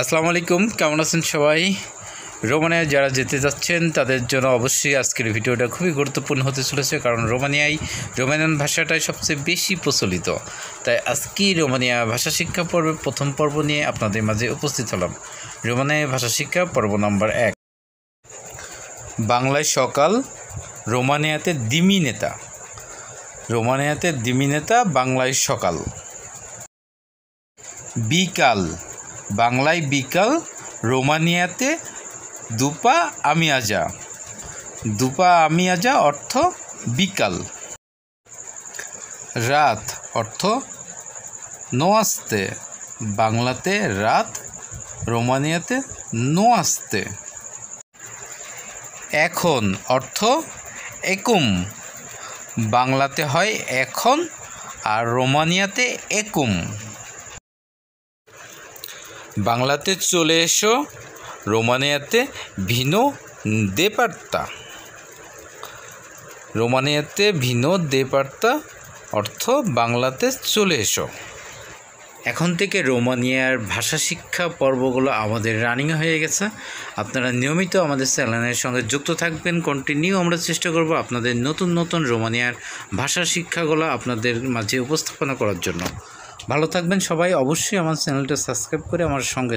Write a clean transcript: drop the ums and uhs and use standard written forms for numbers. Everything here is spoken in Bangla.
আসসালামু আলাইকুম, কেমন আছেন সবাই? রোমানিয়া যারা যেতে যাচ্ছেন তাদের জন্য অবশ্যই আজকের ভিডিওটা খুবই গুরুত্বপূর্ণ হতে চলেছে, কারণ রোমানিয়ান ভাষাটাই সবচেয়ে বেশি প্রচলিত। তাই আজকেই রোমানিয়া ভাষা শিক্ষা পর্বের প্রথম পর্ব নিয়ে আপনাদের মাঝে উপস্থিত হলাম। রোমানিয়া ভাষা শিক্ষা পর্ব নম্বর 1। বাংলায় সকাল, রোমানিয়াতে দিমিনেতা। রোমানিয়াতে দিমিনেতা, বাংলায় সকাল। বিকাল, বাংলায় বিকাল, রোমানিয়াতে দুপা আমিয়াজা। দুপা আমিয়াজা অর্থ বিকাল। রাত অর্থ নোয়াস্তে, বাংলাতে রাত, রোমানিয়াতে নোয়াস্তে। এখন অর্থ একুম, বাংলাতে হয় এখন আর রোমানিয়াতে একুম। বাংলাতে চলে এসো, রোমানিয়াতে ভিনো দেপার্তা। রোমানিয়াতে ভিনো দেপার্তা অর্থ বাংলাতে চলে এসো। এখন থেকে রোমানিয়ার ভাষা শিক্ষা পর্বগুলো আমাদের রানিং হয়ে গেছে। আপনারা নিয়মিত আমাদের চ্যানেলের সঙ্গে যুক্ত থাকবেন। কন্টিনিউ আমরা চেষ্টা করব আপনাদের নতুন নতুন রোমানিয়ার ভাষা শিক্ষাগুলো আপনাদের মাঝে উপস্থাপনা করার জন্য। ভালো থাকবেন সবাই। অবশ্যই আমার চ্যানেলটা সাবস্ক্রাইব করে আমার সঙ্গে